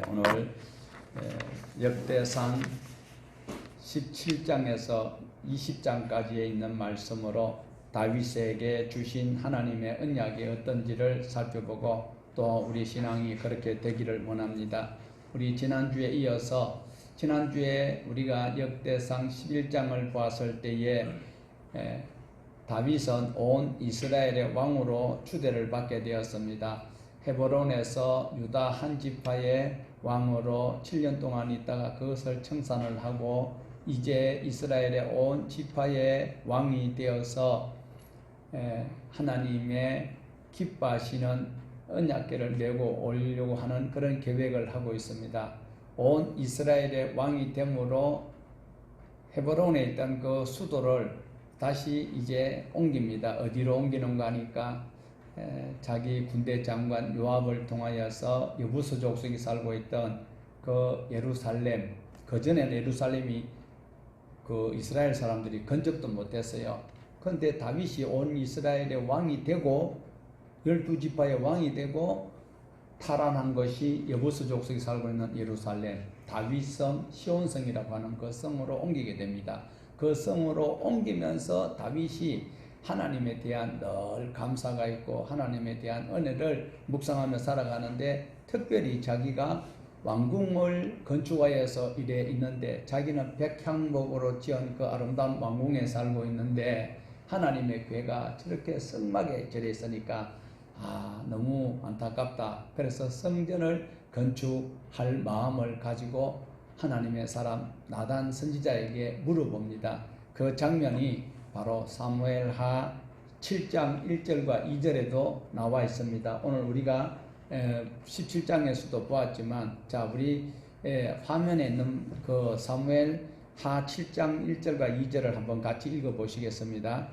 오늘 역대상 17장에서 20장까지에 있는 말씀으로 다윗에게 주신 하나님의 언약이 어떤지를 살펴보고 또 우리 신앙이 그렇게 되기를 원합니다. 우리 지난주에 이어서 지난주에 우리가 역대상 11장을 보았을 때에 다윗은 온 이스라엘의 왕으로 추대를 받게 되었습니다. 헤브론에서 유다 한 지파의 왕으로 7년 동안 있다가 그것을 청산을 하고 이제 이스라엘의 온 지파의 왕이 되어서 하나님의 기뻐하시는 언약궤를 메고 올리려고 하는 그런 계획을 하고 있습니다. 온 이스라엘의 왕이 됨으로 헤브론에 있던 그 수도를 다시 이제 옮깁니다. 어디로 옮기는가 하니까 자기 군대 장관 요압을 통하여서 여부수 족속이 살고 있던 그 예루살렘, 그전에는 예루살렘이 그 이스라엘 사람들이 건적도 못했어요. 그런데 다윗이 온 이스라엘의 왕이 되고 12지파의 왕이 되고 탈환한 것이 여부수 족속이 살고 있는 예루살렘, 다윗성 시온성이라고 하는 그 성으로 옮기게 됩니다. 그 성으로 옮기면서 다윗이 하나님에 대한 늘 감사가 있고 하나님에 대한 은혜를 묵상하며 살아가는데, 특별히 자기가 왕궁을 건축하여서 이래 있는데 자기는 백향목으로 지은 그 아름다운 왕궁에 살고 있는데 하나님의 궤가 저렇게 성막에 절해 있으니까 너무 안타깝다. 그래서 성전을 건축할 마음을 가지고 하나님의 사람 나단 선지자에게 물어봅니다. 그 장면이 바로 사무엘하 7장 1절과 2절에도 나와 있습니다. 오늘 우리가 17장에서도 보았지만, 자, 우리 화면에 있는 그 사무엘하 7장 1절과 2절을 한번 같이 읽어 보시겠습니다.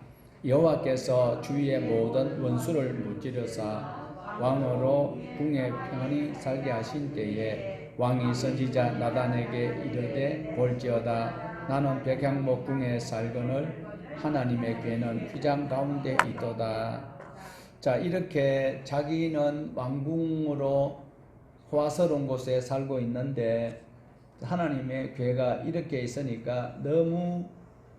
여호와께서 주위의 모든 원수를 무찌르사 왕으로 궁에 평안히 살게 하신 때에 왕이 선지자 나단에게 이르되, 볼지어다 나는 백향목 궁에 살거늘 하나님의 궤는 휘장 가운데 있도다. 자, 이렇게 자기는 왕궁으로 호화스러운 곳에 살고 있는데 하나님의 궤가 이렇게 있으니까 너무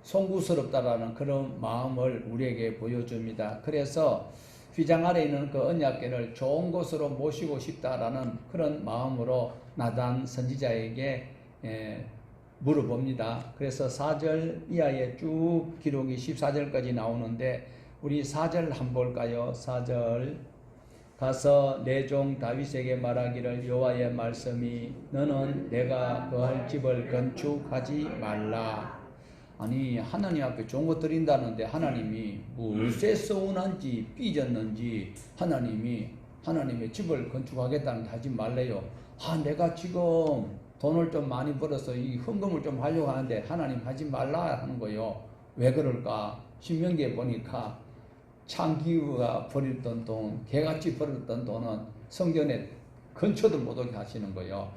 송구스럽다라는 그런 마음을 우리에게 보여줍니다. 그래서 휘장 아래 있는 그 언약궤를 좋은 곳으로 모시고 싶다라는 그런 마음으로 나단 선지자에게 물어봅니다. 그래서 4절 이하에 쭉 기록이 14절까지 나오는데 우리 4절 한번 볼까요? 4절 가서 내 종 다윗에게 말하기를 여호와의 말씀이 너는 내가 거할 집을 건축하지 말라. 아니, 하나님 앞에 좋은 것 드린다는데 하나님이 무엇에 서운한지 삐졌는지 하나님이 하나님의 집을 건축하겠다는데 하지 말래요. 내가 지금 돈을 좀 많이 벌어서 이 헌금을 좀 하려고 하는데 하나님 하지 말라 하는 거예요. 왜 그럴까? 신명기에 보니까 창기가 버렸던 돈, 개같이 버렸던 돈은 성전에 근처도 못 오게 하시는 거예요.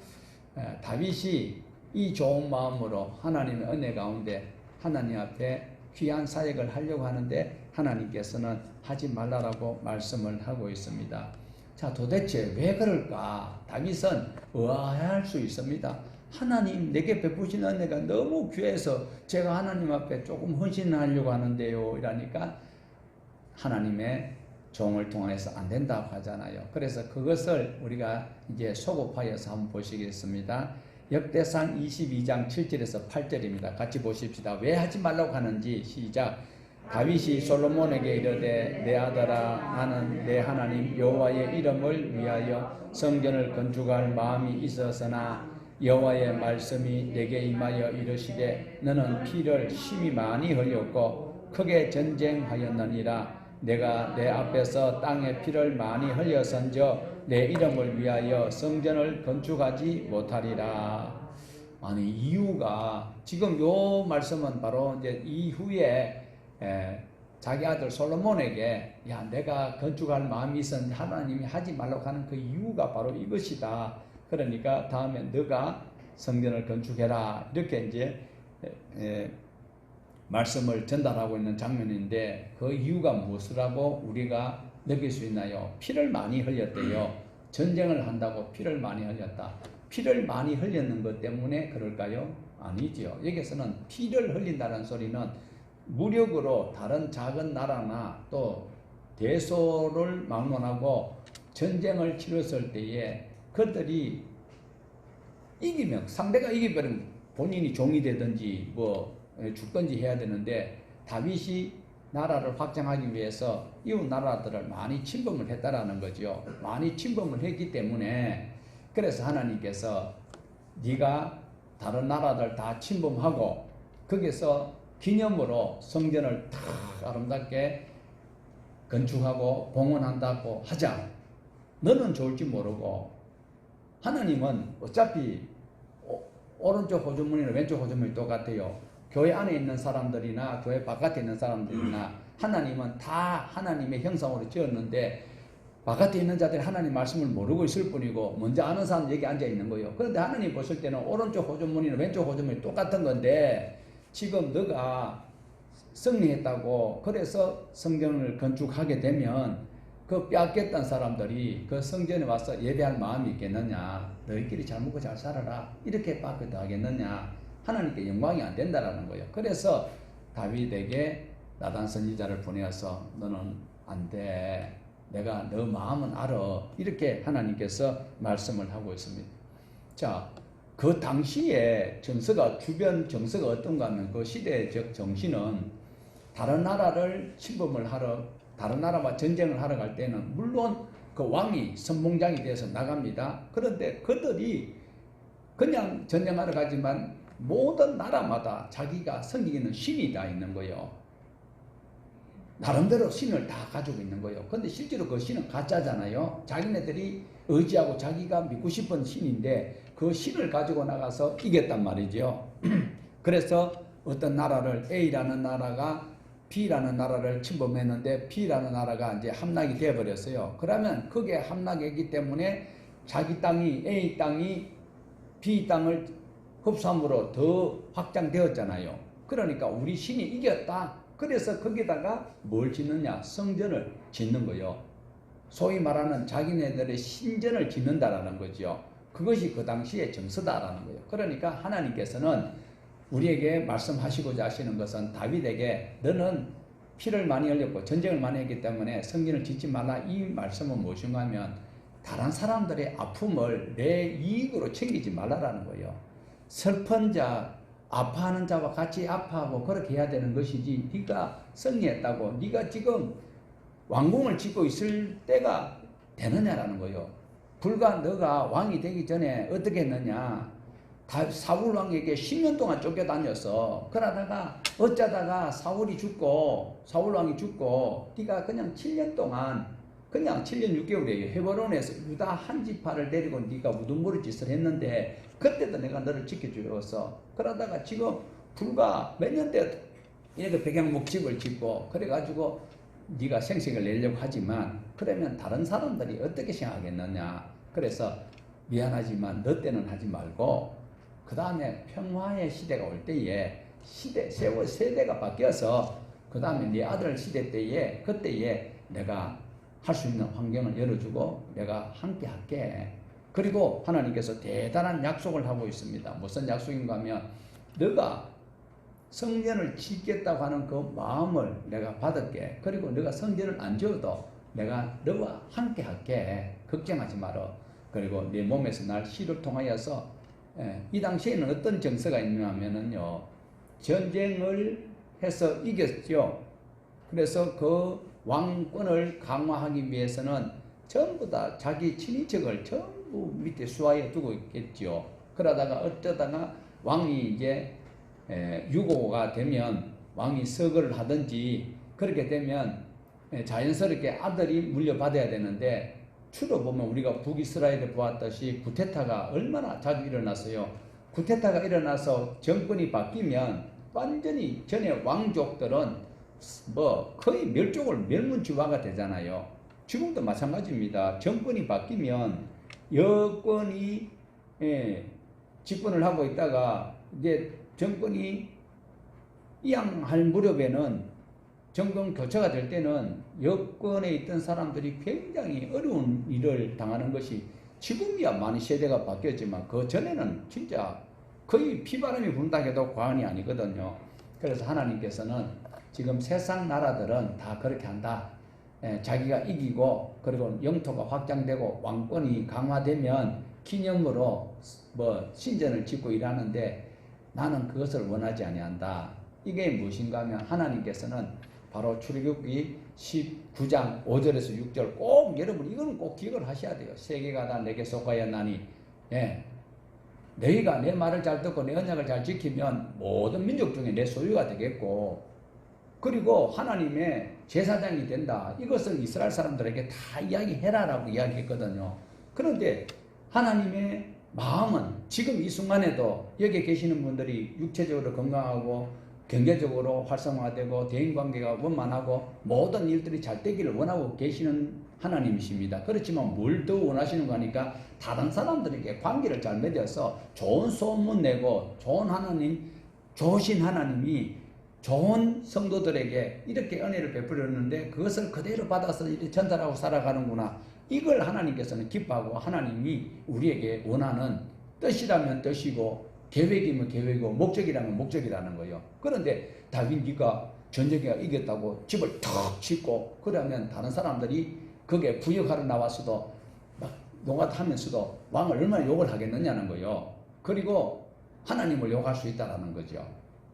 다윗이 이 좋은 마음으로 하나님의 은혜 가운데 하나님 앞에 귀한 사역을 하려고 하는데 하나님께서는 하지 말라라고 말씀을 하고 있습니다. 자, 도대체 왜 그럴까? 다윗은 의아해할 수 있습니다. 하나님 내게 베푸신 은혜가 너무 귀해서 제가 하나님 앞에 조금 헌신하려고 하는데요 이러니까 하나님의 종을 통해서 안 된다고 하잖아요. 그래서 그것을 우리가 이제 소급하여서 한번 보시겠습니다. 역대상 22장 7절에서 8절입니다. 같이 보십시다. 왜 하지 말라고 하는지 시작. 다윗이 솔로몬에게 이르되 내 아들아 나는 내 하나님 여호와의 이름을 위하여 성전을 건축할 마음이 있었으나 여호와의 말씀이 내게 임하여 이르시되 너는 피를 심히 많이 흘렸고 크게 전쟁하였느니라. 내가 내 앞에서 땅에 피를 많이 흘렸은저 내 이름을 위하여 성전을 건축하지 못하리라. 아니, 이유가 지금 요 말씀은 바로 이제 이후에 자기 아들 솔로몬에게 내가 건축할 마음이 있었는데 하나님이 하지 말라고 하는 그 이유가 바로 이것이다. 그러니까 다음에 너가 성전을 건축해라 이렇게 이제 말씀을 전달하고 있는 장면인데, 그 이유가 무엇이라고 우리가 느낄 수 있나요? 피를 많이 흘렸대요. 전쟁을 한다고 피를 많이 흘렸다. 피를 많이 흘렸는 것 때문에 그럴까요? 아니지요. 여기서는 피를 흘린다는 소리는 무력으로 다른 작은 나라나 또 대소를 막론하고 전쟁을 치렀을 때에 그들이 이기면, 상대가 이기면 본인이 종이 되든지 뭐 죽든지 해야 되는데, 다윗이 나라를 확장하기 위해서 이웃 나라들을 많이 침범을 했다라는 거죠. 많이 침범을 했기 때문에, 그래서 하나님께서 네가 다른 나라들 다 침범하고 거기서 기념으로 성전을 다 아름답게 건축하고 봉헌한다고 하자. 너는 좋을지 모르고 하나님은 어차피 오른쪽 호주머니나 왼쪽 호주머니 똑같아요. 교회 안에 있는 사람들이나 교회 바깥에 있는 사람들이나 하나님은 다 하나님의 형상으로 지었는데, 바깥에 있는 자들이 하나님 말씀을 모르고 있을 뿐이고 먼저 아는 사람 여기 앉아 있는 거예요. 그런데 하나님 보실 때는 오른쪽 호주머니나 왼쪽 호주머니 똑같은 건데, 지금 너가 승리했다고 그래서 성전을 건축하게 되면 그 빼앗겼던 사람들이 그 성전에 와서 예배할 마음이 있겠느냐? 너희끼리 잘 먹고 잘 살아라, 이렇게 밖에 더 하겠느냐? 하나님께 영광이 안 된다라는 거예요. 그래서 다윗에게 나단 선지자를 보내어서 너는 안 돼, 내가 너 마음은 알아, 이렇게 하나님께서 말씀을 하고 있습니다. 자, 그 당시에 정서가, 주변 정서가 어떤가 하면 그 시대적 정신은 다른 나라를 침범을 하러, 다른 나라와 전쟁을 하러 갈 때는 물론 그 왕이 선봉장이 돼서 나갑니다. 그런데 그들이 그냥 전쟁하러 가지만 모든 나라마다 자기가 섬기는 신이 다 있는 거예요. 나름대로 신을 다 가지고 있는 거예요. 근데 실제로 그 신은 가짜잖아요. 자기네들이 의지하고 자기가 믿고 싶은 신인데 그 신을 가지고 나가서 이겼단 말이죠. 그래서 어떤 나라를, A라는 나라가 B라는 나라를 침범했는데 B라는 나라가 이제 함락이 되어버렸어요. 그러면 그게 함락했기 때문에 자기 땅이, A 땅이 B 땅을 흡수함으로 더 확장되었잖아요. 그러니까 우리 신이 이겼다. 그래서 거기다가 뭘 짓느냐? 성전을 짓는 거예요. 소위 말하는 자기네들의 신전을 짓는다라는 거죠. 그것이 그 당시의 정서다라는 거예요. 그러니까 하나님께서는 우리에게 말씀하시고자 하시는 것은 다윗에게 너는 피를 많이 흘렸고 전쟁을 많이 했기 때문에 성전을 짓지 말라, 이 말씀은 무엇인가 하면 다른 사람들의 아픔을 내 이익으로 챙기지 말라라는 거예요. 슬픈 자, 아파하는 자와 같이 아파하고 그렇게 해야 되는 것이지, 네가 승리했다고 네가 지금 왕궁을 짓고 있을 때가 되느냐라는 거예요. 불과 너가 왕이 되기 전에 어떻게 했느냐? 사울 왕에게 10년 동안 쫓겨다녔어. 그러다가 어쩌다가 사울 왕이 죽고 네가 그냥 7년 동안, 그냥 7년 6개월이에요. 헤브론에서 유다 한 지파를 데리고 네가 우두머리 짓을 했는데 그때도 내가 너를 지켜주었어. 그러다가 지금 불과 몇 년 때 이렇게 백양목집을 짓고 그래가지고 네가 생색을 내려고 하지만, 그러면 다른 사람들이 어떻게 생각하겠느냐? 그래서 미안하지만 너 때는 하지 말고 그 다음에 평화의 시대가 올 때에 세대가 바뀌어서 그 다음에 네 아들 시대 때에, 그때에 내가 할 수 있는 환경을 열어주고 내가 함께 할게. 그리고 하나님께서 대단한 약속을 하고 있습니다. 무슨 약속인가 하면 너가 성전을 짓겠다고 하는 그 마음을 내가 받을게. 그리고 너가 성전을 안 지어도 내가 너와 함께 할게. 걱정하지 마라. 그리고 네 몸에서 날 씨를 통하여서, 이 당시에는 어떤 정서가 있냐면요, 전쟁을 해서 이겼죠. 그래서 그 왕권을 강화하기 위해서는 전부 다 자기 친인척을 전부 밑에 수하에 두고 있겠죠. 그러다가 어쩌다가 왕이 이제 유고가 되면, 왕이 서거를 하든지 그렇게 되면 자연스럽게 아들이 물려받아야 되는데, 주로 보면 우리가 북이스라엘에 보았듯이 쿠데타가 얼마나 자주 일어났어요. 쿠데타가 일어나서 정권이 바뀌면 완전히 전에 왕족들은 거의 멸문지화가 되잖아요. 지금도 마찬가지입니다. 정권이 바뀌면 여권이 집권을 하고 있다가 이제 정권이 이양할 무렵에는, 정권 교체가 될 때는 여권에 있던 사람들이 굉장히 어려운 일을 당하는 것이 지금이야 많이 세대가 바뀌었지만 그 전에는 진짜 거의 피바람이 분다 해도 과언이 아니거든요. 그래서 하나님께서는 지금 세상 나라들은 다 그렇게 한다. 자기가 이기고 그리고 영토가 확장되고 왕권이 강화되면 기념으로 뭐 신전을 짓고 일하는데 나는 그것을 원하지 아니한다. 이게 무엇인가 하면 하나님께서는 바로 출애굽기 19장 5절에서 6절 꼭 여러분 이거는 꼭 기억을 하셔야 돼요. 세계가 다 내게 속하였나니 너희가 내 말을 잘 듣고 내 언약을 잘 지키면 모든 민족 중에 내 소유가 되겠고 그리고 하나님의 제사장이 된다. 이것을 이스라엘 사람들에게 다 이야기해라라고 이야기했거든요. 그런데 하나님의 마음은 지금 이 순간에도 여기 계시는 분들이 육체적으로 건강하고 경제적으로 활성화되고 대인관계가 원만하고 모든 일들이 잘 되기를 원하고 계시는 하나님이십니다. 그렇지만 뭘 더 원하시는 거니까 다른 사람들에게 관계를 잘 맺어서 좋은 소문 내고 좋은 하나님, 좋으신 하나님이 좋은 성도들에게 이렇게 은혜를 베풀었는데 그것을 그대로 받아서 이렇게 전달하고 살아가는구나. 이걸 하나님께서는 기뻐하고 하나님이 우리에게 원하는 뜻이라면 뜻이고 계획이면 계획이고 목적이라면 목적이라는 거예요. 그런데 다윗 네가 전쟁에 이겼다고 집을 턱 짓고 그러면 다른 사람들이 거기에 부역하러 나왔어도 막 농악하면서도 왕을 얼마나 욕을 하겠느냐는 거예요. 그리고 하나님을 욕할 수 있다는 거죠.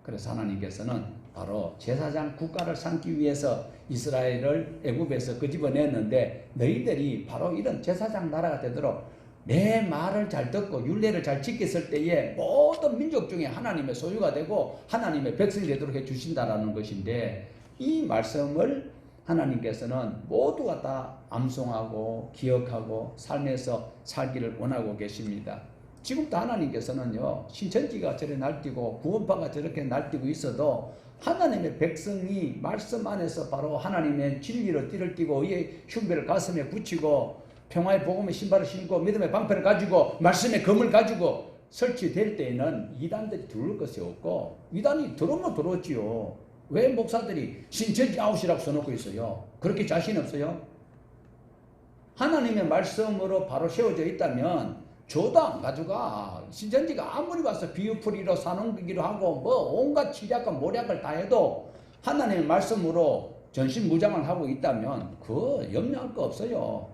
그래서 하나님께서는 바로 제사장 국가를 삼기 위해서 이스라엘을 애굽에서 끄집어냈는데 너희들이 바로 이런 제사장 나라가 되도록 내 말을 잘 듣고 율례를 잘 지켰을 때에 모든 민족 중에 하나님의 소유가 되고 하나님의 백성이 되도록 해주신다라는 것인데 이 말씀을 하나님께서는 모두가 다 암송하고 기억하고 삶에서 살기를 원하고 계십니다. 지금도 하나님께서는요 신천지가 저렇게 날뛰고 구원파가 저렇게 날뛰고 있어도 하나님의 백성이 말씀 안에서 바로 하나님의 진리로 띠를 띠고 의의 흉배를 가슴에 붙이고 평화의 복음의 신발을 신고 믿음의 방패를 가지고 말씀의 검을 가지고 설치될 때에는 이단들이 들어올 것이 없고 이단이 들어오면 들어오지요. 왜 목사들이 신천지 아웃이라고 써놓고 있어요? 그렇게 자신 없어요? 하나님의 말씀으로 바로 세워져 있다면 저도 안 가져가. 신천지가 아무리 와서 비유풀이로 사는기로 하고 뭐 온갖 치략과 모략을 다 해도 하나님의 말씀으로 전신무장을 하고 있다면 그 염려할 거 없어요.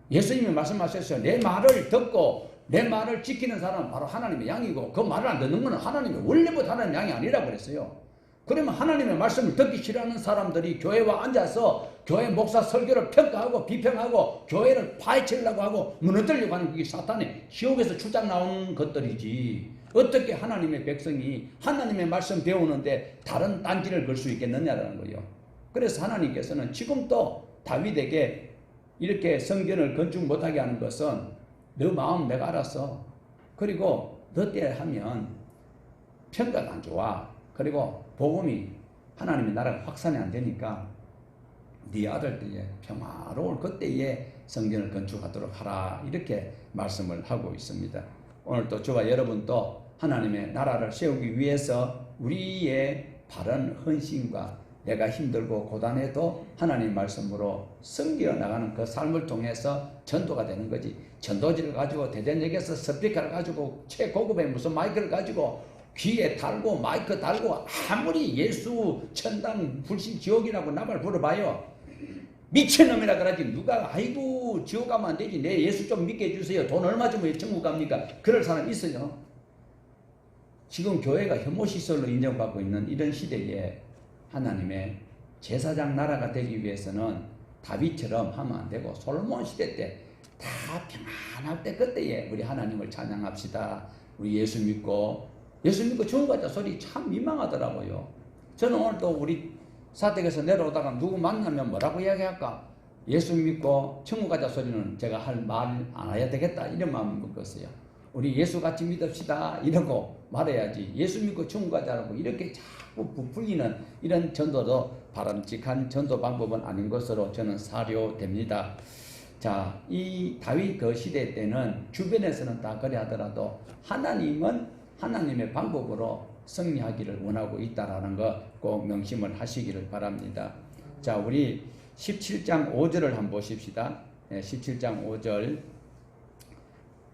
예수님이 말씀하셨어요. 내 말을 듣고 내 말을 지키는 사람은 바로 하나님의 양이고 그 말을 안 듣는 것은 하나님의 원래부터 하나님의 양이 아니라고 그랬어요. 그러면 하나님의 말씀을 듣기 싫어하는 사람들이 교회와 앉아서 교회 목사 설교를 평가하고 비평하고 교회를 파헤치려고 하고 무너뜨리려고 하는 그게 사탄의 지옥에서 출장 나온 것들이지 어떻게 하나님의 백성이 하나님의 말씀 배우는데 다른 딴지를 걸 수 있겠느냐라는 거예요. 그래서 하나님께서는 지금도 다윗에게 이렇게 성전을 건축 못하게 하는 것은 너 마음 내가 알았어. 그리고 너 때 하면 평가가 안 좋아. 그리고 복음이 하나님의 나라가 확산이 안 되니까 네 아들 때에 평화로울 그때에 성전을 건축하도록 하라 이렇게 말씀을 하고 있습니다. 오늘 또 저와 여러분도 하나님의 나라를 세우기 위해서 우리의 바른 헌신과 내가 힘들고 고단해도 하나님 말씀으로 섬겨 나가는 그 삶을 통해서 전도가 되는 거지. 전도지를 가지고 대전역에서 스피커를 가지고 최고급의 무슨 마이크를 가지고 귀에 달고 마이크 달고 아무리 예수 천당 불신 지옥이라고 나발 불어봐요. 미친놈이라 그러지. 누가 아이고 지옥 가면 안 되지. 내 예수 좀 믿게 해주세요. 돈 얼마 주면 천국 갑니까? 그럴 사람 있어요. 지금 교회가 혐오시설로 인정받고 있는 이런 시대에 하나님의 제사장 나라가 되기 위해서는 다윗처럼 하면 안 되고 솔로몬 시대 때 다 평안할 때 그때에 우리 하나님을 찬양합시다. 우리 예수 믿고 천국 가자 소리 참 민망하더라고요. 저는 오늘 또 우리 사택에서 내려오다가 누구 만나면 뭐라고 이야기할까? 예수 믿고 천국 가자 소리는 제가 할 말 안 해야 되겠다 이런 마음을 먹었어요. 우리 예수 같이 믿읍시다 이러고 말해야지. 예수 믿고 천국 가자라고 이렇게 자꾸 부풀리는 이런 전도도 바람직한 전도 방법은 아닌 것으로 저는 사료됩니다. 자, 이 다윗 그 시대 때는 주변에서는 다 그래 하더라도 하나님은 하나님의 방법으로 승리하기를 원하고 있다라는 거 꼭 명심을 하시기를 바랍니다. 자, 우리 17장 5절을 한번 보십시다. 17장 5절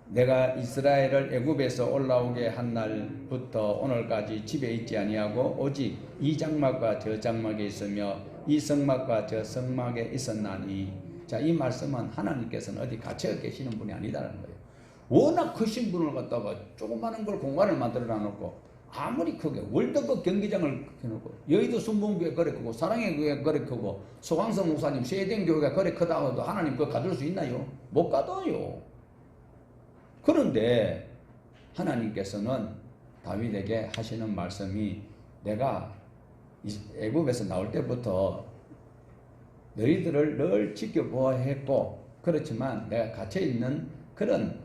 내가 이스라엘을 애굽에서 올라오게 한 날부터 오늘까지 집에 있지 아니하고 오직 이 장막과 저 장막에 있으며 이 성막과 저 성막에 있었나니. 자, 이 말씀은 하나님께서는 어디 갇혀 계시는 분이 아니다라는 거예요. 워낙 크신 분을 갖다가 조그마한 걸 공간을 만들어 놔놓고 아무리 크게 월드컵 경기장을 해놓고 여의도 순복음교회 그래 크고 사랑의 교회 그래 크고 소강성 목사님 세대인 교회가 그래 크다고 해도 하나님 그거 가둘 수 있나요? 못 가둬요. 그런데 하나님께서는 다윗에게 하시는 말씀이 내가 애굽에서 나올 때부터 너희들을 늘 지켜보아야 했고 그렇지만 내가 갇혀있는 그런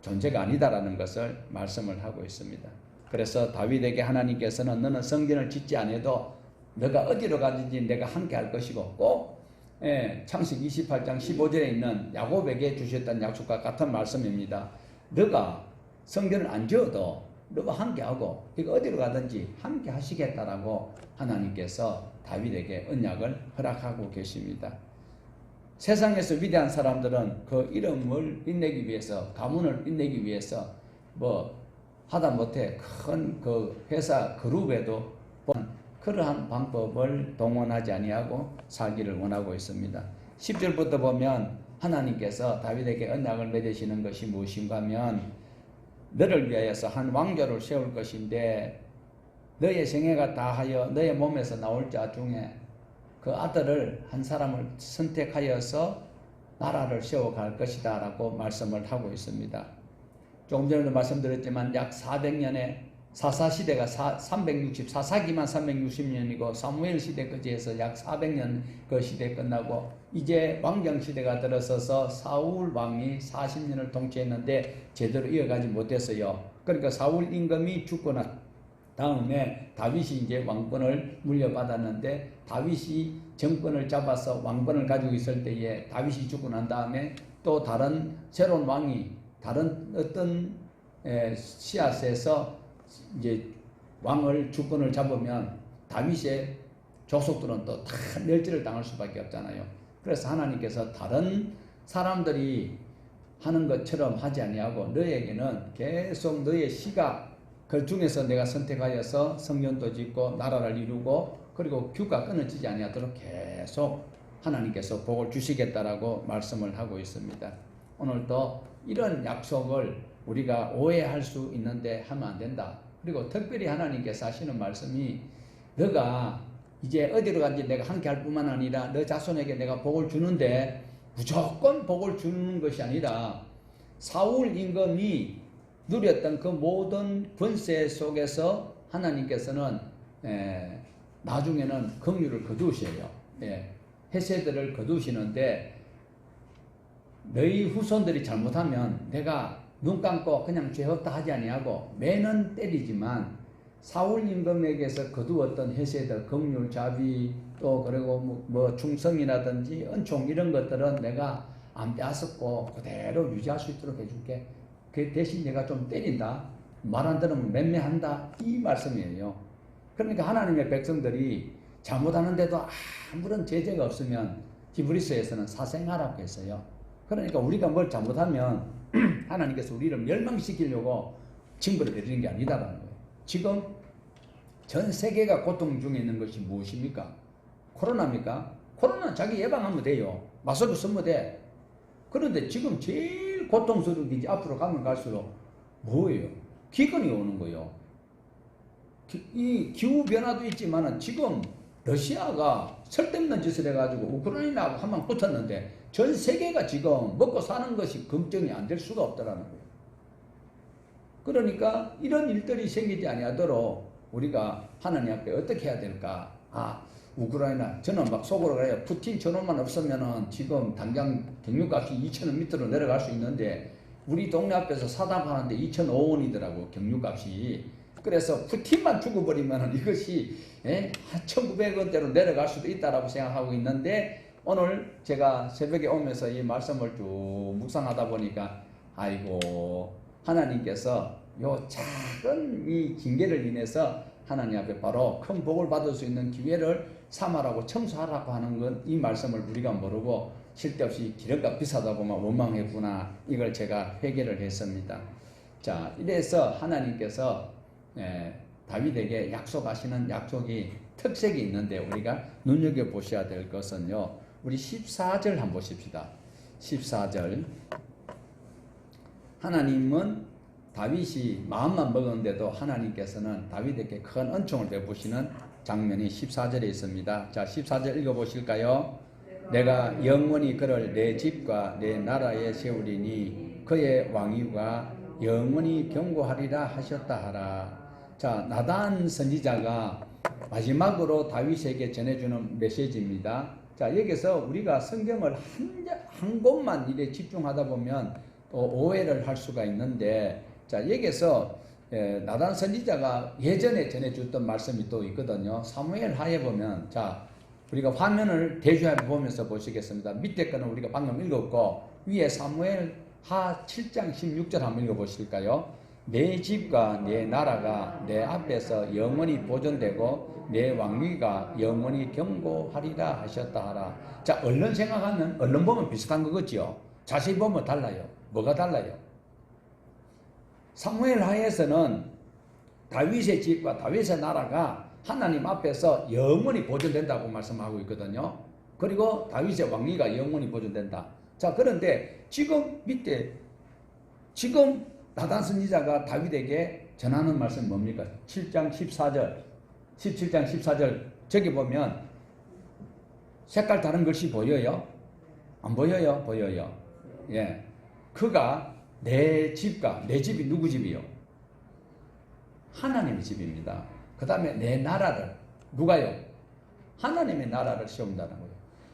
존재가 아니다라는 것을 말씀을 하고 있습니다. 그래서 다윗에게 하나님께서는 너는 성전을 짓지 않아도 너가 어디로 가든지 내가 함께 할 것이고 꼭 창세기 28장 15절에 있는 야곱에게 주셨던 약속과 같은 말씀입니다. 너가 성전을 안 지어도 너가 함께하고 그러니까 어디로 가든지 함께 하시겠다라고 하나님께서 다윗에게 언약을 허락하고 계십니다. 세상에서 위대한 사람들은 그 이름을 빛내기 위해서 가문을 빛내기 위해서 뭐 하다못해 큰 그 회사 그룹에도 그러한 방법을 동원하지 아니하고 살기를 원하고 있습니다. 10절부터 보면 하나님께서 다윗에게 언약을 맺으시는 것이 무엇인가 하면 너를 위하여서 한 왕조를 세울 것인데 너의 생애가 다하여 너의 몸에서 나올 자 중에 그 아들을 한 사람을 선택하여서 나라를 세워갈 것이다 라고 말씀을 하고 있습니다. 조금 전에도 말씀드렸지만 약 400년의 사사시대가 4사기만 360년이고 사무엘 시대까지 해서 약 400년 그 시대 끝나고 이제 왕정시대가 들어서서 사울 왕이 40년을 통치했는데 제대로 이어가지 못했어요. 그러니까 사울 임금이 죽고 난 다음에 다윗이 이제 왕권을 물려받았는데 다윗이 정권을 잡아서 왕권을 가지고 있을 때에 다윗이 죽고 난 다음에 또 다른 새로운 왕이 다른 어떤 씨앗에서 이제 왕을 주권을 잡으면 다윗의 족속들은 또 다 멸절을 당할 수밖에 없잖아요. 그래서 하나님께서 다른 사람들이 하는 것처럼 하지 아니하고 너에게는 계속 너의 씨가 그 중에서 내가 선택하여서 성전도 짓고 나라를 이루고 그리고 규가 끊어지지 아니하도록 계속 하나님께서 복을 주시겠다라고 말씀을 하고 있습니다. 오늘도 이런 약속을 우리가 오해할 수 있는데 하면 안 된다. 그리고 특별히 하나님께서 하시는 말씀이 너가 이제 어디로 간지 내가 함께 할 뿐만 아니라 너 자손에게 내가 복을 주는데 무조건 복을 주는 것이 아니라 사울 임금이 누렸던 그 모든 권세 속에서 하나님께서는 나중에는 긍휼을 거두셔요. 해세들을 거두시는데 너희 후손들이 잘못하면 내가 눈 감고 그냥 죄 없다 하지 아니하고 매는 때리지만 사울 임금에게서 거두었던 해세들 긍휼 자비 또 그리고 뭐 충성이라든지 은총 이런 것들은 내가 안 빼앗았고 그대로 유지할 수 있도록 해줄게. 그 대신 내가 좀 때린다. 말 안 들으면 맴매한다. 이 말씀이에요. 그러니까 하나님의 백성들이 잘못하는데도 아무런 제재가 없으면 히브리서에서는 사생하라고 했어요. 그러니까 우리가 뭘 잘못하면 하나님께서 우리를 멸망시키려고 징벌을 내리는 게 아니다라는 거예요. 지금 전 세계가 고통 중에 있는 것이 무엇입니까? 코로나입니까? 코로나는 자기 예방하면 돼요. 마스크 쓰면 돼. 그런데 지금 제일 고통스러운 게 이제 앞으로 가면 갈수록 뭐예요? 기근이 오는 거예요. 이 기후변화도 있지만 지금 러시아가 쓸데없는 짓을 해가지고 우크라이나하고 한방 붙었는데 전 세계가 지금 먹고 사는 것이 걱정이 안 될 수가 없다라는 거예요. 그러니까 이런 일들이 생기지 아니하도록 우리가 하나님 앞에 어떻게 해야 될까? 우크라이나 저는 막 속으로 그래요. 푸틴 저놈만 없으면은 지금 당장 경유값이 2,000원 밑으로 내려갈 수 있는데 우리 동네 앞에서 사담하는데 2,500원이더라고 경유값이. 그래서 푸틴만 죽어버리면은 이것이 1,900원대로 내려갈 수도 있다라고 생각하고 있는데 오늘 제가 새벽에 오면서 이 말씀을 쭉 묵상하다 보니까 아이고 하나님께서 요 작은 이 징계를 인해서 하나님 앞에 바로 큰 복을 받을 수 있는 기회를 삼아라고 청소하라고 하는 건 이 말씀을 우리가 모르고 쓸데없이 기름값 비싸다고만 원망했구나. 이걸 제가 회개를 했습니다. 자, 이래서 하나님께서 다윗에게 약속하시는 약속이 특색이 있는데 우리가 눈여겨보셔야 될 것은요. 우리 14절 한번 보십시다. 14절. 하나님은 다윗이 마음만 먹었는데도 하나님께서는 다윗에게 큰 은총을 베푸시는 장면이 14절에 있습니다. 자, 14절 읽어보실까요? 내가 영원히 그를 내 집과 내 나라에 세우리니 그의 왕위가 영원히 경고하리라 하셨다 하라. 자, 나단 선지자가 마지막으로 다윗에게 전해주는 메시지입니다. 자, 여기서 우리가 성경을 한 곳만 이래 집중하다 보면 또 오해를 할 수가 있는데, 자, 여기서 나단 선지자가 예전에 전해줬던 말씀이 또 있거든요. 사무엘 하에 보면, 자, 우리가 화면을 대조해 보면서 보시겠습니다. 밑에 거는 우리가 방금 읽었고, 위에 사무엘 하 7장 16절 한번 읽어보실까요? 내 집과 내 나라가 내 앞에서 영원히 보존되고 내 왕위가 영원히 경고하리라 하셨다 하라. 자, 얼른 생각하면, 얼른 보면 비슷한 거겠죠. 자세히 보면 달라요. 뭐가 달라요? 사무엘 하에서는 다윗의 집과 다윗의 나라가 하나님 앞에서 영원히 보존된다고 말씀하고 있거든요. 그리고 다윗의 왕위가 영원히 보존된다. 자, 그런데 지금 밑에 지금 나단 선지자가 다윗에게 전하는 말씀 뭡니까? 7장 14절 17장 14절 저기 보면 색깔 다른 글씨 보여요? 안 보여요? 보여요. 예, 그가 내 집과, 내 집이 누구 집이요? 하나님의 집입니다. 그 다음에 내 나라를 누가요? 하나님의 나라를 세운다는 거예요.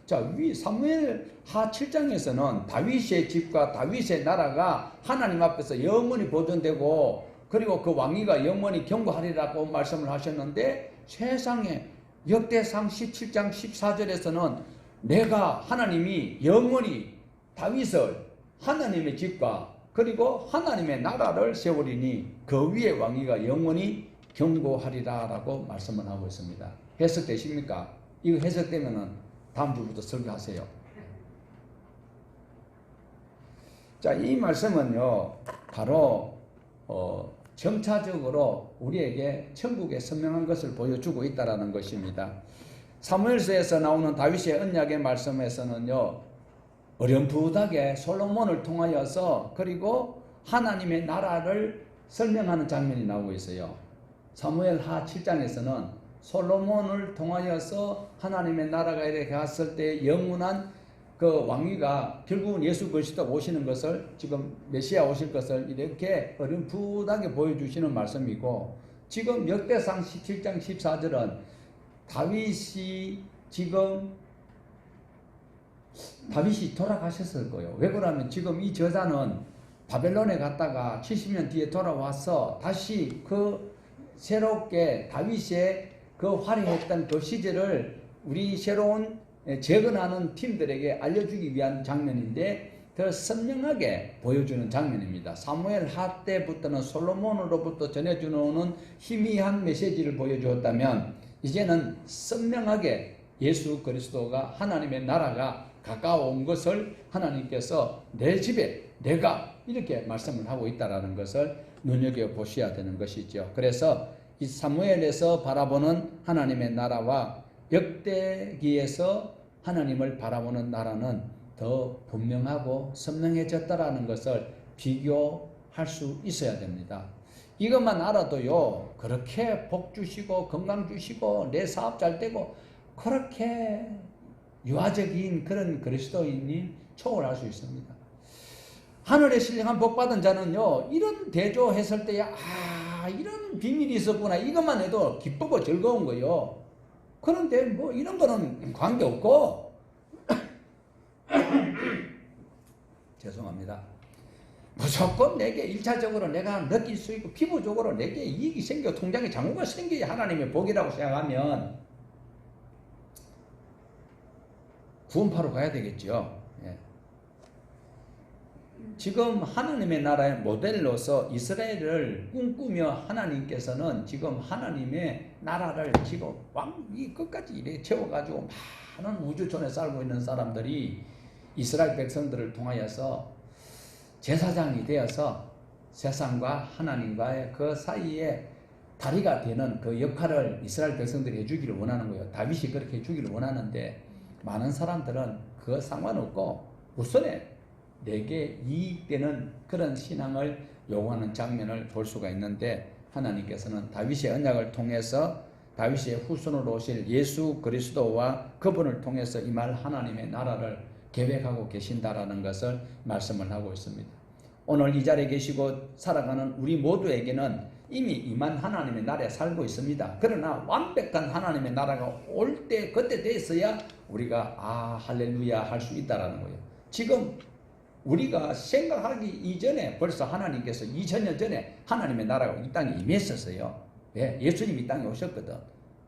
자, 위 사무엘 하 7장에서는 다윗의 집과 다윗의 나라가 하나님 앞에서 영원히 보존되고 그리고 그 왕위가 영원히 경고하리라고 말씀을 하셨는데, 세상에 역대상 17장 14절에서는 내가 하나님이 영원히 다윗을 하나님의 집과 그리고 하나님의 나라를 세우리니 그 위에 왕위가 영원히 경고하리라 라고 말씀을 하고 있습니다. 해석되십니까? 이거 해석되면은 다음 주부터 설교하세요. 자, 이 말씀은요, 바로 점차적으로 우리에게 천국의 선명한 것을 보여주고 있다는 것입니다. 사무엘서에서 나오는 다윗의 언약의 말씀에서는요, 어렴풋하게 솔로몬을 통하여서 그리고 하나님의 나라를 설명하는 장면이 나오고 있어요. 사무엘 하 7장에서는 솔로몬을 통하여서 하나님의 나라가 이렇게 갔을 때 영원한 그 왕위가 결국은 예수 그리스도 오시는 것을, 지금 메시아 오실 것을 이렇게 어렴풋하게 보여주시는 말씀이고, 지금 역대상 17장 14절은 다윗이 돌아가셨을 거예요. 왜 그러면 지금 이 저자는 바벨론에 갔다가 70년 뒤에 돌아와서 다시 그 새롭게 다윗의 그 화려했던 그 시절을 우리 새로운 재건하는 팀들에게 알려주기 위한 장면인데 더 선명하게 보여주는 장면입니다. 사무엘 하 때부터는 솔로몬으로부터 전해주는 희미한 메시지를 보여주었다면 이제는 선명하게 예수 그리스도가 하나님의 나라가 가까운 것을 하나님께서 내 집에 내가 이렇게 말씀을 하고 있다는 것을 눈여겨보셔야 되는 것이죠. 그래서 이 사무엘에서 바라보는 하나님의 나라와 역대기에서 하나님을 바라보는 나라는 더 분명하고 선명해졌다라는 것을 비교할 수 있어야 됩니다. 이것만 알아도요, 그렇게 복 주시고 건강 주시고 내 사업 잘 되고 그렇게 유아적인 그런 그리스도인이 초월할 수 있습니다. 하늘에 신령한 복 받은 자는요, 이런 대조했을 때야, 이런 비밀이 있었구나, 이것만 해도 기쁘고 즐거운 거요. 그런데 뭐 이런 거는 관계없고 죄송합니다. 무조건 내게 1차적으로 내가 느낄 수 있고 피부적으로 내게 이익이 생겨 통장에 장부가 생겨야 하나님의 복이라고 생각하면 구원파로 가야 되겠죠. 예. 지금 하나님의 나라의 모델로서 이스라엘을 꿈꾸며 하나님께서는 지금 하나님의 나라를 지금 왕이 끝까지 이래 채워가지고 많은 우주촌에 살고 있는 사람들이 이스라엘 백성들을 통하여서 제사장이 되어서 세상과 하나님과의 그 사이에 다리가 되는 그 역할을 이스라엘 백성들이 해주기를 원하는 거예요. 다윗이 그렇게 해주기를 원하는데 많은 사람들은 그거 상관없고 우선에 내게 이익되는 그런 신앙을 요구하는 장면을 볼 수가 있는데, 하나님께서는 다윗의 언약을 통해서 다윗의 후손으로 오실 예수 그리스도와 그분을 통해서 임할 하나님의 나라를 계획하고 계신다라는 것을 말씀을 하고 있습니다. 오늘 이 자리에 계시고 살아가는 우리 모두에게는 이미 임한 하나님의 나라에 살고 있습니다. 그러나 완벽한 하나님의 나라가 올 때 그때 됐어야 우리가 할렐루야 할 수 있다라는 거예요. 지금 우리가 생각하기 이전에 벌써 하나님께서 2000년 전에 하나님의 나라가 이 땅에 임했었어요. 왜? 예수님이 이 땅에 오셨거든.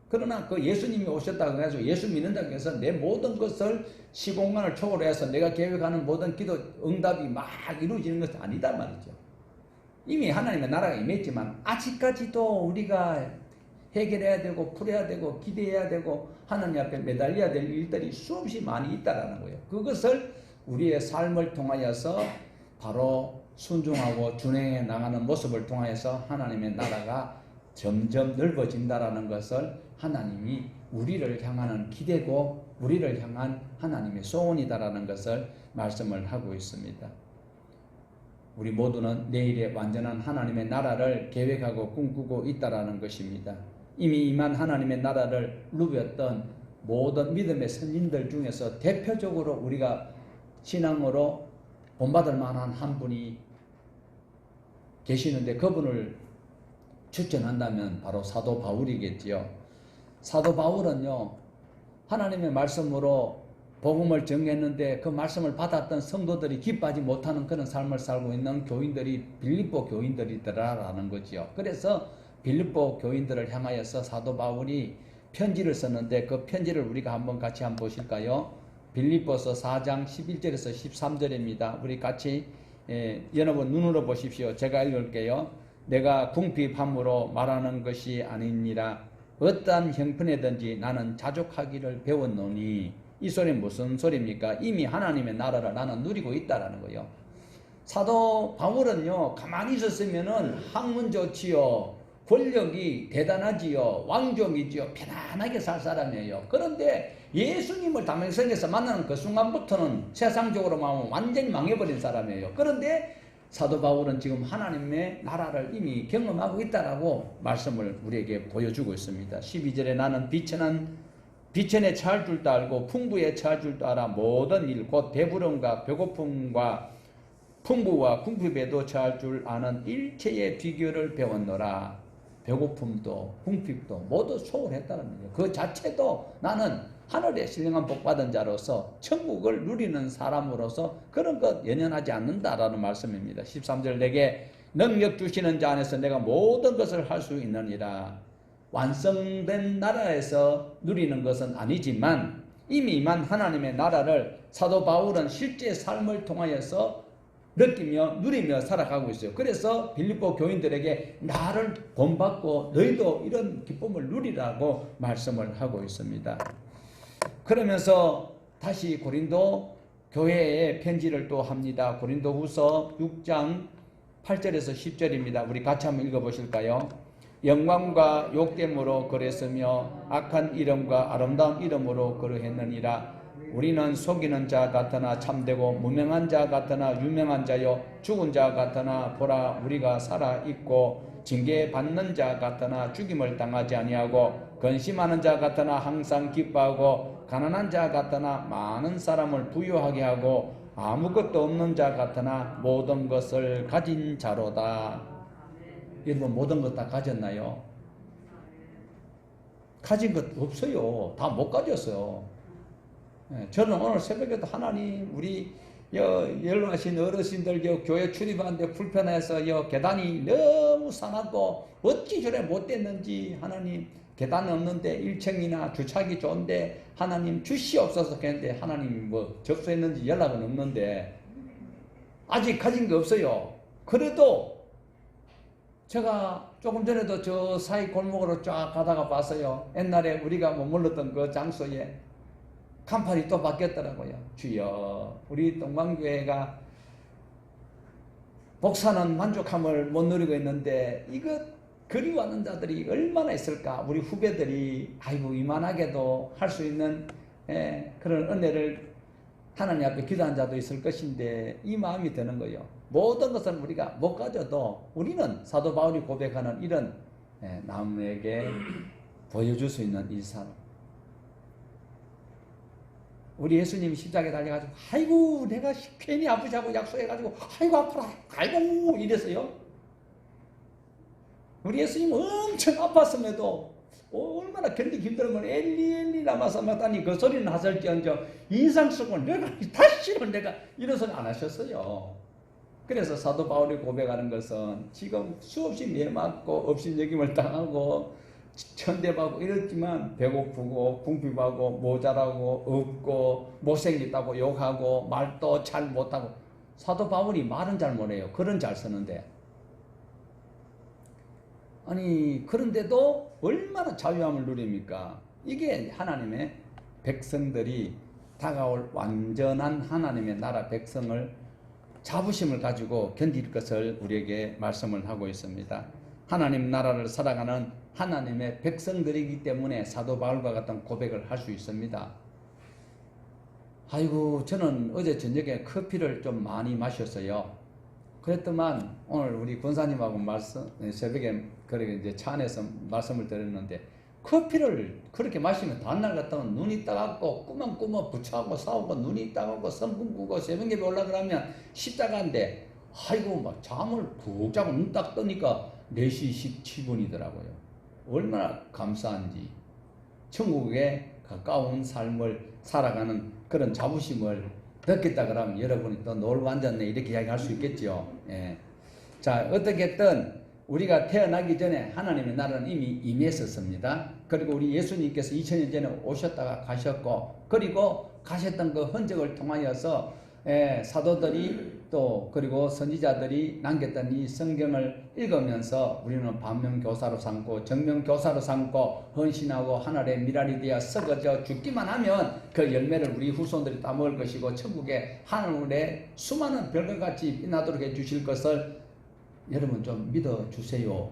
그러나 그 예수님이 오셨다고 해서 예수 믿는다고 해서 내 모든 것을 시공간을 초월해서 내가 계획하는 모든 기도 응답이 막 이루어지는 것은 아니다 말이죠. 이미 하나님의 나라가 임했지만 아직까지도 우리가 해결해야 되고 풀어야 되고 기대해야 되고 하나님 앞에 매달려야 될 일들이 수없이 많이 있다라는 거예요. 그것을 우리의 삶을 통하여서 바로 순종하고 준행해 나가는 모습을 통하여서 하나님의 나라가 점점 넓어진다라는 것을 하나님이 우리를 향하는 기대고 우리를 향한 하나님의 소원이다라는 것을 말씀을 하고 있습니다. 우리 모두는 내일의 완전한 하나님의 나라를 계획하고 꿈꾸고 있다라는 것입니다. 이미 임한 하나님의 나라를 누볐던 모든 믿음의 선진들 중에서 대표적으로 우리가 신앙으로 본받을 만한 한 분이 계시는데, 그분을 추천한다면 바로 사도 바울이겠지요. 사도 바울은요, 하나님의 말씀으로 복음을 정했는데 그 말씀을 받았던 성도들이 기뻐하지 못하는 그런 삶을 살고 있는 교인들이 빌립보 교인들이더라라는 거지요. 그래서 빌립보 교인들을 향하여서 사도 바울이 편지를 썼는데, 그 편지를 우리가 한번 같이 한번 보실까요? 빌립보서 4장 11절에서 13절입니다. 우리 같이 여러분 눈으로 보십시오. 제가 읽을게요. 내가 궁핍함으로 말하는 것이 아니니라. 어떠한 형편이든지 나는 자족하기를 배웠노니. 이 소리는 무슨 소리입니까? 이미 하나님의 나라를 나는 누리고 있다라는 거예요. 사도 바울은요, 가만히 있었으면은 학문 좋지요, 권력이 대단하지요, 왕족이지요, 편안하게 살 사람이에요. 그런데 예수님을 담행성에서 만나는 그 순간부터는 세상적으로 말하면 완전히 망해버린 사람이에요. 그런데 사도 바울은 지금 하나님의 나라를 이미 경험하고 있다라고 말씀을 우리에게 보여주고 있습니다. 12절에 나는 비천에 처할 줄도 알고 풍부에 처할 줄도 알아 모든 일 곧 배부름과 배고픔과 풍부와 궁핍에도 처할 줄 아는 일체의 비결을 배웠노라. 배고픔도 궁핍도 모두 소홀했다는 거예요. 그 자체도 나는 하늘에 신령한 복받은 자로서 천국을 누리는 사람으로서 그런 것 연연하지 않는다라는 말씀입니다. 13절 내게 능력 주시는 자 안에서 내가 모든 것을 할 수 있느니라. 완성된 나라에서 누리는 것은 아니지만 이미 임한 하나님의 나라를 사도 바울은 실제 삶을 통하여서 느끼며 누리며 살아가고 있어요. 그래서 빌립보 교인들에게 나를 본받고 너희도 이런 기쁨을 누리라고 말씀을 하고 있습니다. 그러면서 다시 고린도 교회에 편지를 또 합니다. 고린도 후서 6장 8절에서 10절입니다. 우리 같이 한번 읽어보실까요? 영광과 욕됨으로 그랬으며 악한 이름과 아름다운 이름으로 그러했느니라. 우리는 속이는 자 같으나 참되고 무명한 자 같으나 유명한 자요 죽은 자 같으나 보라 우리가 살아있고 징계받는 자 같으나 죽임을 당하지 아니하고 근심하는 자 같으나 항상 기뻐하고 가난한 자 같으나 많은 사람을 부유하게 하고 아무것도 없는 자 같으나 모든 것을 가진 자로다. 여러분 모든 것 다 가졌나요? 가진 것 없어요. 다 못 가졌어요. 저는 오늘 새벽에도 하나님 우리 연로하신 어르신들 교회 출입하는데 불편해서 계단이 너무 사납고 어찌 저래 못됐는지 하나님 계단 없는데 1층이나 주차기 좋은데 하나님 주시옵소서 했는데 하나님 뭐 접수했는지 연락은 없는데 아직 가진 게 없어요. 그래도 제가 조금 전에도 저 사이 골목으로 쫙 가다가 봤어요. 옛날에 우리가 머물렀던 그 장소에 간판이 또 바뀌었더라고요. 주여, 우리 동방교회가 목사는 만족함을 못 누리고 있는데 이거 그리워하는 자들이 얼마나 있을까. 우리 후배들이 아이고 이만하게도 할 수 있는 그런 은혜를 하나님 앞에 기도한 자도 있을 것인데 이 마음이 드는 거예요. 모든 것을 우리가 못 가져도 우리는 사도 바울이 고백하는 이런 남에게 보여줄 수 있는 이 사람. 우리 예수님이 십자가에 달려가지고 아이고 내가 괜히 아프자고 약속해가지고 아이고 아프라 아이고 이랬어요. 우리 예수님 엄청 아팠음에도 얼마나 견디기 힘든 건 엘리 엘리 라마 사마다니 그 소리는 하실지언정 인상 쓰고 내가 다시는 내가 이런 소리 안 하셨어요. 그래서 사도 바울이 고백하는 것은 지금 수없이 매맞고 업신여김을 당하고 천대받고 이랬지만 배고프고 궁핍하고 모자라고 없고 못생겼다고 욕하고 말도 잘 못하고 사도 바울이 말은 잘 못해요. 글은 잘 쓰는데 아니 그런데도 얼마나 자유함을 누립니까? 이게 하나님의 백성들이 다가올 완전한 하나님의 나라 백성을 자부심을 가지고 견딜 것을 우리에게 말씀을 하고 있습니다. 하나님 나라를 살아가는 하나님의 백성들이기 때문에 사도 바울과 같은 고백을 할 수 있습니다. 아이고 저는 어제 저녁에 커피를 좀 많이 마셨어요. 그랬더만 오늘 우리 권사님하고 새벽에 그렇게 이제 차 안에서 말씀을 드렸는데 커피를 그렇게 마시면 다음날 같으면 눈이 따갑고 꾸멍꾸멍 부처하고 싸우고 눈이 따갑고 성금 꾸고 새벽에 올라가면 십자가인데 아이고 막 잠을 푹 자고 눈 딱 뜨니까 4시 17분이더라고요. 얼마나 감사한지 천국에 가까운 삶을 살아가는 그런 자부심을 느꼈다 그러면 여러분이 또 놀고 앉았네 이렇게 이야기할 수 있겠죠. 예. 자 어떻게든 우리가 태어나기 전에 하나님의 나라는 이미 임했었습니다. 그리고 우리 예수님께서 2000년 전에 오셨다가 가셨고 그리고 가셨던 그 흔적을 통하여서 사도들이 또 그리고 선지자들이 남겼던 이 성경을 읽으면서 우리는 반면교사로 삼고 정면교사로 삼고 헌신하고 하늘의 미랄이 되어 썩어져 죽기만 하면 그 열매를 우리 후손들이 다 먹을 것이고 천국에 하늘에 수많은 별들같이 빛나도록 해주실 것을 여러분 좀 믿어주세요.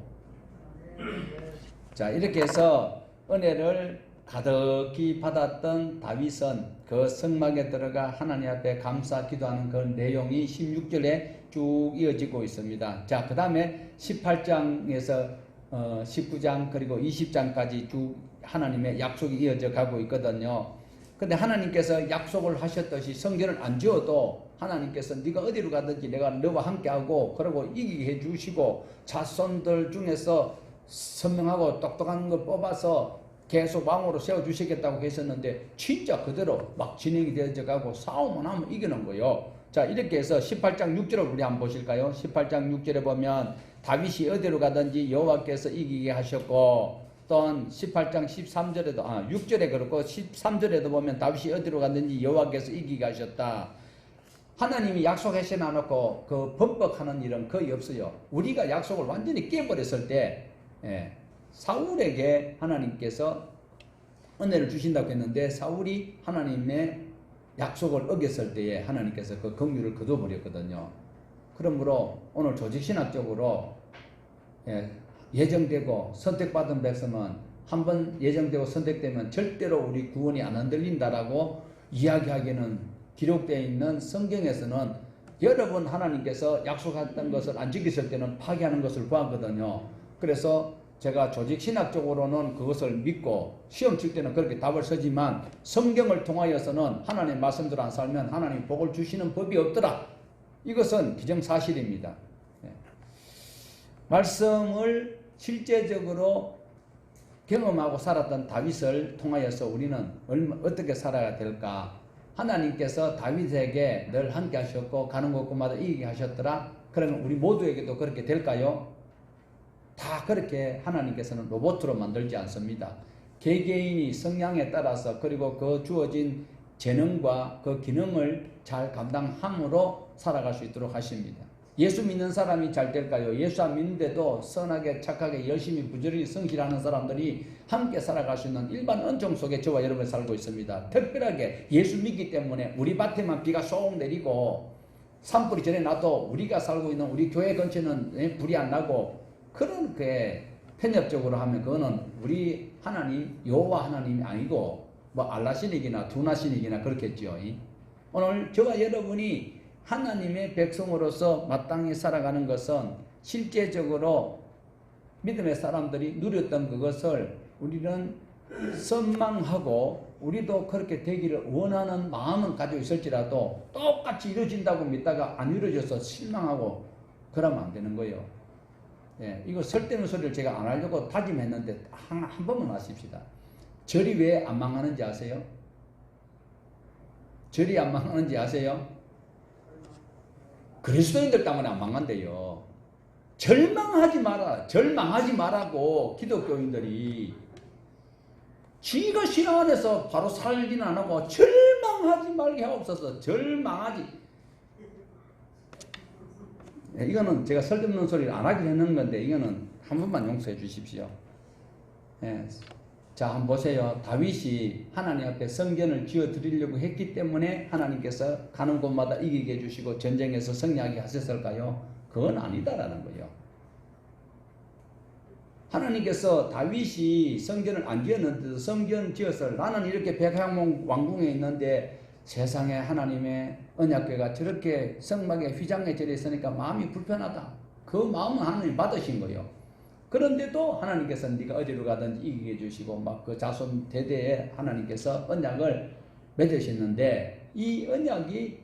자 이렇게 해서 은혜를 가득히 받았던 다윗은 그 성막에 들어가 하나님 앞에 감사 기도하는 그 내용이 16절에 쭉 이어지고 있습니다. 자, 그 다음에 18장에서 19장 그리고 20장까지 쭉 하나님의 약속이 이어져 가고 있거든요. 근데 하나님께서 약속을 하셨듯이 성전을 안 지어도 하나님께서 네가 어디로 가든지 내가 너와 함께하고 그러고 이기게 해주시고 자손들 중에서 선명하고 똑똑한 걸 뽑아서 계속 왕으로 세워주시겠다고 했었는데 진짜 그대로 막 진행이 되어져 가고 싸움만 하면 이기는 거예요. 자 이렇게 해서 18장 6절을 우리 한번 보실까요? 18장 6절에 보면 다윗이 어디로 가든지 여호와께서 이기게 하셨고 또한 18장 13절에도 6절에 그렇고 13절에도 보면 다윗이 어디로 가든지 여호와께서 이기게 하셨다. 하나님이 약속하시 놔놓고 그 범벅하는 일은 거의 없어요. 우리가 약속을 완전히 깨버렸을 때 사울에게 하나님께서 은혜를 주신다고 했는데 사울이 하나님의 약속을 어겼을 때에 하나님께서 그 긍휼을 거둬버렸거든요. 그러므로 오늘 조직신학적으로 예정되고 선택받은 백성은 한번 예정되고 선택되면 절대로 우리 구원이 안 흔들린다라고 이야기하기는 기록되어 있는 성경에서는 여러 번 하나님께서 약속했던 것을 안 지켰을 때는 파기하는 것을 보았거든요. 그래서 제가 조직신학적으로는 그것을 믿고 시험 칠 때는 그렇게 답을 쓰지만 성경을 통하여서는 하나님 말씀대로 안 살면 하나님 복을 주시는 법이 없더라. 이것은 기정사실입니다. 말씀을 실제적으로 경험하고 살았던 다윗을 통하여서 우리는 어떻게 살아야 될까? 하나님께서 다윗에게 늘 함께 하셨고 가는 곳마다 이기게 하셨더라. 그러면 우리 모두에게도 그렇게 될까요? 다 그렇게 하나님께서는 로봇으로 만들지 않습니다. 개개인이 성향에 따라서 그리고 그 주어진 재능과 그 기능을 잘 감당함으로 살아갈 수 있도록 하십니다. 예수 믿는 사람이 잘 될까요? 예수 안 믿는데도 선하게 착하게 열심히 부지런히 성실하는 사람들이 함께 살아갈 수 있는 일반 은총 속에 저와 여러분이 살고 있습니다. 특별하게 예수 믿기 때문에 우리 밭에만 비가 쏙 내리고 산불이 전에 나도 우리가 살고 있는 우리 교회 근처는 불이 안 나고 그렇게 편협적으로 하면 그거는 우리 하나님 여호와 하나님이 아니고 뭐 알라신이기나 두나신이기나 그렇겠죠. 오늘 저와 여러분이 하나님의 백성으로서 마땅히 살아가는 것은 실제적으로 믿음의 사람들이 누렸던 그것을 우리는 선망하고 우리도 그렇게 되기를 원하는 마음은 가지고 있을지라도 똑같이 이루어진다고 믿다가 안 이루어져서 실망하고 그러면 안 되는 거예요. 예, 이거 설득는 소리를 제가 안 하려고 다짐했는데 한 번만 하십시다. 절이 왜 안 망하는지 아세요? 절이 안 망하는지 아세요? 그리스도인들 때문에 안 망한대요. 절망하지 마라. 절망하지 말라고 기독교인들이 지가 신앙 안에서 바로 살지는 안 하고 절망하지 말게 하옵소서. 절망하지. 네, 이거는 제가 설득는 소리를 안 하기로 했는 건데 이거는 한 번만 용서해 주십시오. 네. 자, 한번 보세요. 다윗이 하나님 앞에 성전을 지어 드리려고 했기 때문에 하나님께서 가는 곳마다 이기게 해주시고 전쟁에서 승리하게 하셨을까요? 그건 아니다라는 거예요. 하나님께서 다윗이 성전을 안 지었는데도 성전 지었을 나는 이렇게 백향목 왕궁에 있는데 세상에 하나님의 언약궤가 저렇게 성막에 휘장에 절여 있으니까 마음이 불편하다. 그 마음은 하나님 받으신 거예요. 그런데도 하나님께서 네가 어디로 가든지 이기게 해주시고 막 그 자손 대대에 하나님께서 언약을 맺으셨는데 이 언약이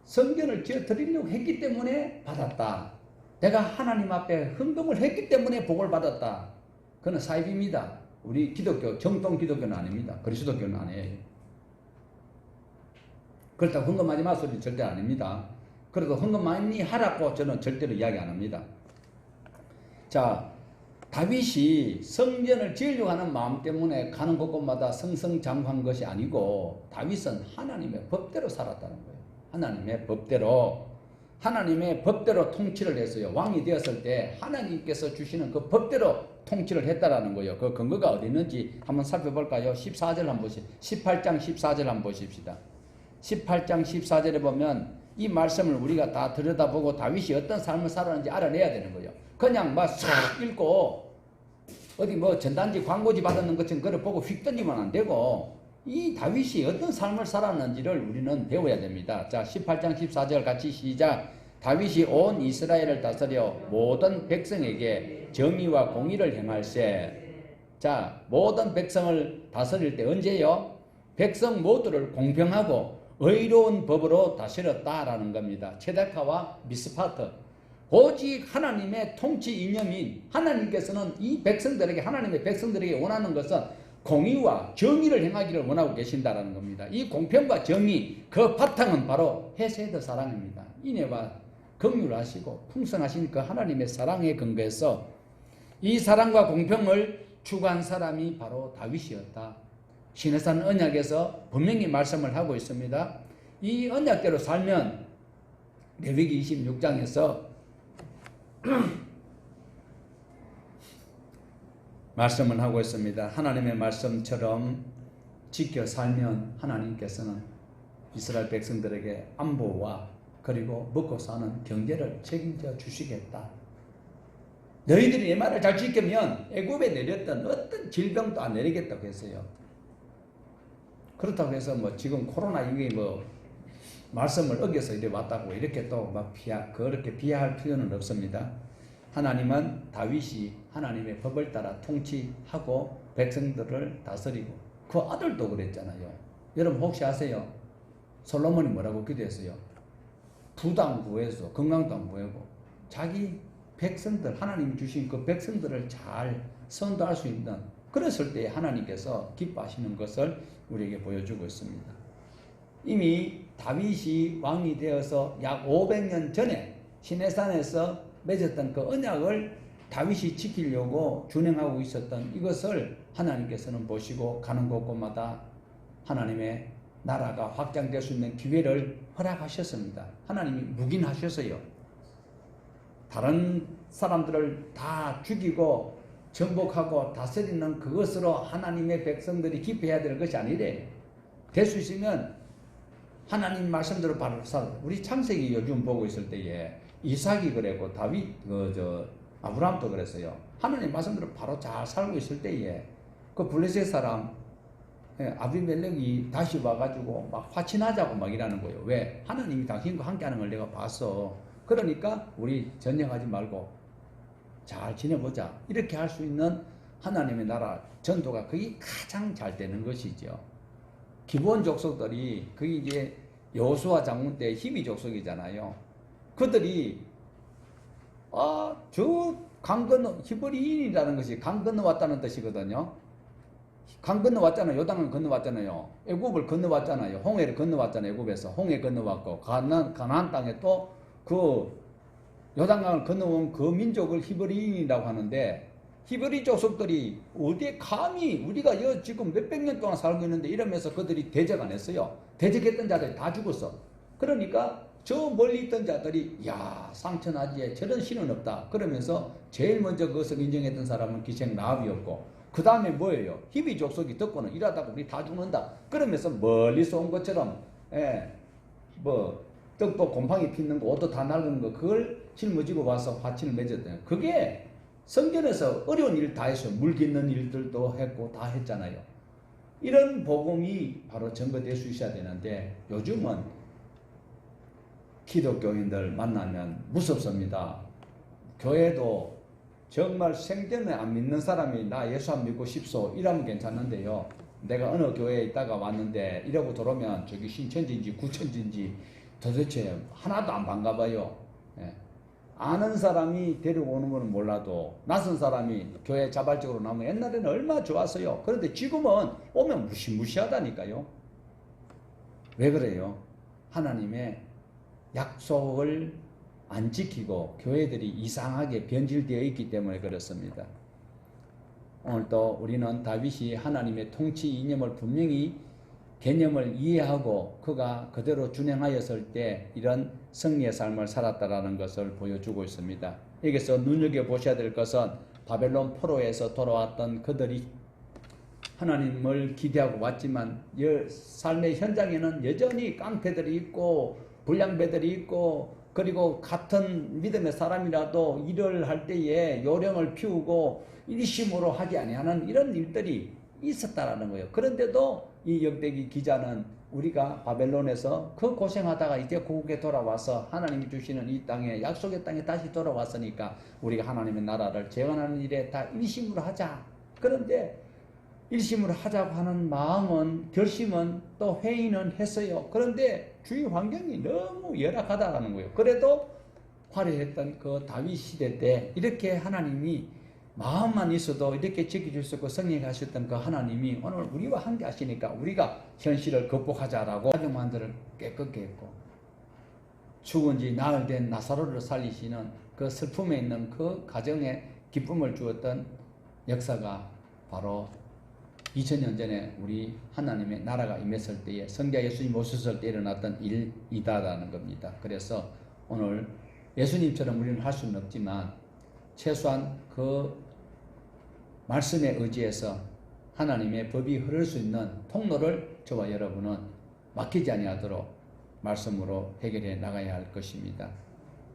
성전을 지어 드리려고 했기 때문에 받았다. 내가 하나님 앞에 헌금을 했기 때문에 복을 받았다. 그건 사입입니다. 우리 기독교, 정통 기독교는 아닙니다. 그리스도교는 아니에요. 그렇다고 헌금하지 마 소리 절대 아닙니다. 그래도 헌금 많이 하라고 저는 절대로 이야기 안 합니다. 자, 다윗이 성전을 지으려고 하는 마음 때문에 가는 곳곳마다 승승장구한 것이 아니고 다윗은 하나님의 법대로 살았다는 거예요. 하나님의 법대로 통치를 했어요. 왕이 되었을 때 하나님께서 주시는 그 법대로 통치를 했다라는 거예요. 그 근거가 어디 있는지 한번 살펴볼까요? 14절 한번 보십시오. 18장 14절 한번 보십시다. 18장 14절에 보면 이 말씀을 우리가 다 들여다보고 다윗이 어떤 삶을 살았는지 알아내야 되는 거예요. 그냥 막 싹 읽고 어디 뭐 전단지 광고지 받았는 것처럼 그걸 보고 휙 던지면 안 되고 이 다윗이 어떤 삶을 살았는지를 우리는 배워야 됩니다. 자, 18장 14절 같이 시작. 다윗이 온 이스라엘을 다스려 모든 백성에게 정의와 공의를 행할세. 자, 모든 백성을 다스릴 때 언제요? 백성 모두를 공평하고 의로운 법으로 다스렸다라는 겁니다. 체데카와 미스파트. 오직 하나님의 통치 이념인 하나님께서는 이 백성들에게 하나님의 백성들에게 원하는 것은 공의와 정의를 행하기를 원하고 계신다라는 겁니다. 이 공평과 정의 그 바탕은 바로 헤세드 사랑입니다. 인애와 긍휼하시고 풍성하신 그 하나님의 사랑에 근거해서 이 사랑과 공평을 추구한 사람이 바로 다윗이었다. 시내산 언약에서 분명히 말씀을 하고 있습니다. 이 언약대로 살면 레위기 26장에서 말씀을 하고 있습니다. 하나님의 말씀처럼 지켜 살면 하나님께서는 이스라엘 백성들에게 안보와 그리고 먹고 사는 경제를 책임져 주시겠다. 너희들이 내 말을 잘 지키면 애굽에 내렸던 어떤 질병도 안 내리겠다고 했어요. 그렇다고 해서 뭐 지금 코로나 이게 뭐 말씀을 어겨서 이래 왔다고 이렇게 또 막 그렇게 비하할 필요는 없습니다. 하나님은 다윗이 하나님의 법을 따라 통치하고 백성들을 다스리고 그 아들도 그랬잖아요. 여러분 혹시 아세요? 솔로몬이 뭐라고 기도했어요? 부도 안 구해서 건강도 안 구하고 자기 백성들 하나님 주신 그 백성들을 잘 선도할 수 있는 그랬을 때 하나님께서 기뻐하시는 것을 우리에게 보여주고 있습니다. 이미 다윗이 왕이 되어서 약 500년 전에 시내산에서 맺었던 그 언약을 다윗이 지키려고 준행하고 있었던 이것을 하나님께서는 보시고 가는 곳곳마다 하나님의 나라가 확장될 수 있는 기회를 허락하셨습니다. 하나님이 묵인하셨어요. 다른 사람들을 다 죽이고 정복하고 다스리는 그것으로 하나님의 백성들이 기뻐해야 될 것이 아니래. 될 수 있으면 하나님 말씀대로 바로 살아. 우리 창세기 요즘 보고 있을 때에 이삭이 그랬고 다윗 아브라함도 그랬어요. 하나님 말씀대로 바로 잘 살고 있을 때에 그 블레셋 사람 아비멜렉이 다시 와가지고 막 화친하자고 막 이러는 거예요. 왜? 하나님이 당신과 함께하는 걸 내가 봤어. 그러니까 우리 전쟁하지 말고 잘 지내보자. 이렇게 할 수 있는 하나님의 나라 전도가 그게 가장 잘 되는 것이죠. 기본 족속들이 그게 이제 여호수아 장군 때 히비 족속이잖아요. 그들이 저 강 건너 히브리인이라는 것이 강 건너왔다는 뜻이거든요. 강 건너왔잖아요. 요단을 건너왔잖아요. 애굽을 건너왔잖아요. 홍해를 건너왔잖아요. 애굽에서 홍해 건너왔고 가나안 땅에 또 그 요단강을 건너온 그 민족을 히브리인이라고 하는데 히브리 족속들이 어디에 감히 우리가 지금 몇백 년 동안 살고 있는데 이러면서 그들이 대적 안 했어요. 대적했던 자들이 다 죽었어. 그러니까 저 멀리 있던 자들이 야 상천하지에 저런 신은 없다. 그러면서 제일 먼저 그것을 인정했던 사람은 기생 라합이었고 그 다음에 뭐예요? 히브리 족속이 듣고는 이러다가 우리 다 죽는다. 그러면서 멀리서 온 것처럼 떡도 곰팡이 피는 거 옷도 다 낡은 거 그걸 짊어지고 와서 화친을 맺었대요. 그게 성전에서 어려운 일 다 했어요. 물 깃는 일들도 했고 다 했잖아요. 이런 복음이 바로 전거될 수 있어야 되는데 요즘은 기독교인들 만나면 무섭습니다. 교회도 정말 생전에 안 믿는 사람이 나 예수 안 믿고 싶소 이러면 괜찮은데요. 내가 어느 교회에 있다가 왔는데 이러고 들어오면 저기 신천지인지 구천지인지 도대체 하나도 안 반가워요. 예. 아는 사람이 데리고 오는 건 몰라도 낯선 사람이 교회 자발적으로 나오면 옛날에는 얼마나 좋았어요. 그런데 지금은 오면 무시무시하다니까요. 왜 그래요? 하나님의 약속을 안 지키고 교회들이 이상하게 변질되어 있기 때문에 그렇습니다. 오늘 또 우리는 다윗이 하나님의 통치 이념을 분명히 개념을 이해하고 그가 그대로 준행하였을 때 이런 승리의 삶을 살았다라는 것을 보여주고 있습니다. 여기서 눈여겨보셔야 될 것은 바벨론 포로에서 돌아왔던 그들이 하나님을 기대하고 왔지만 삶의 현장에는 여전히 깡패들이 있고 불량배들이 있고 그리고 같은 믿음의 사람이라도 일을 할 때에 요령을 피우고 일심으로 하지 아니하는 이런 일들이 있었다라는 거예요. 그런데도 이 역대기 기자는 우리가 바벨론에서 그 고생하다가 이제 고국에 돌아와서 하나님이 주시는 이 땅에 약속의 땅에 다시 돌아왔으니까 우리가 하나님의 나라를 재건하는 일에 다 일심으로 하자. 그런데 일심으로 하자고 하는 마음은 결심은 또 회의는 했어요. 그런데 주위 환경이 너무 열악하다라는 거예요. 그래도 화려했던 그 다윗 시대 때 이렇게 하나님이 마음만 있어도 이렇게 지켜줄 수 있고 성령하셨던 그 하나님이 오늘 우리와 함께 하시니까 우리가 현실을 극복하자라고 가정만들을 깨끗게 했고 죽은 지 나흘 된 나사로를 살리시는 그 슬픔에 있는 그 가정에 기쁨을 주었던 역사가 바로 2000년 전에 우리 하나님의 나라가 임했을 때에 성자 예수님 오셨을 때 일어났던 일이다라는 겁니다. 그래서 오늘 예수님처럼 우리는 할 수는 없지만 최소한 그 말씀에 의지해서 하나님의 법이 흐를 수 있는 통로를 저와 여러분은 막히지 아니하도록 말씀으로 해결해 나가야 할 것입니다.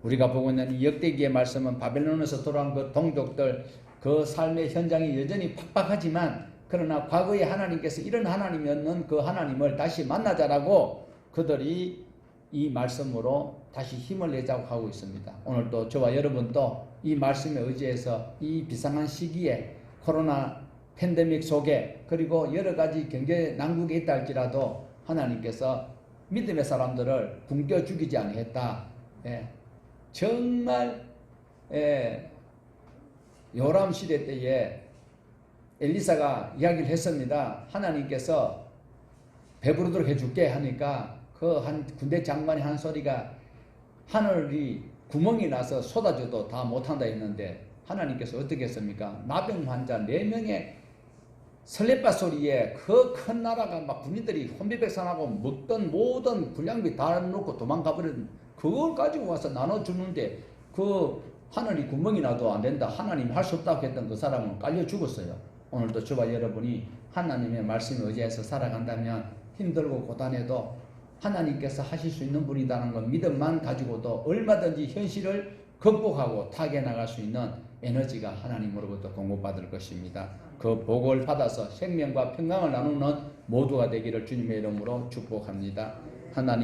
우리가 보고 있는 이 역대기의 말씀은 바벨론에서 돌아온 그 동족들 그 삶의 현장이 여전히 팍팍하지만 그러나 과거에 하나님께서 이런 하나님이었는 그 하나님을 다시 만나자라고 그들이 이 말씀으로 다시 힘을 내자고 하고 있습니다. 오늘도 저와 여러분도 이 말씀에 의지해서 이 비상한 시기에 코로나 팬데믹 속에 그리고 여러 가지 경제 난국에 있다 할지라도 하나님께서 믿음의 사람들을 굶겨 죽이지 아니했다. 정말 요람 시대 때에 엘리사가 이야기를 했습니다. 하나님께서 배부르도록 해줄게 하니까 그 한 군대 장관이 한 소리가 하늘이 구멍이 나서 쏟아져도 다 못한다 했는데 하나님께서 어떻게 했습니까? 나병 환자 4명의 설레빠 소리에 그 큰 나라가 막 군인들이 혼비백산하고 먹던 모든 군량비 다 놓고 도망가 버린 그걸 가지고 와서 나눠주는데 그 하늘이 구멍이 나도 안 된다. 하나님 할 수 없다고 했던 그 사람은 깔려 죽었어요. 오늘도 저와 여러분이 하나님의 말씀에 의지해서 살아간다면 힘들고 고단해도 하나님께서 하실 수 있는 분이라는 건 믿음만 가지고도 얼마든지 현실을 극복하고 타개나갈 수 있는 에너지가 하나님으로부터 공급받을 것입니다. 그 복을 받아서 생명과 평강을 나누는 모두가 되기를 주님의 이름으로 축복합니다. 하나님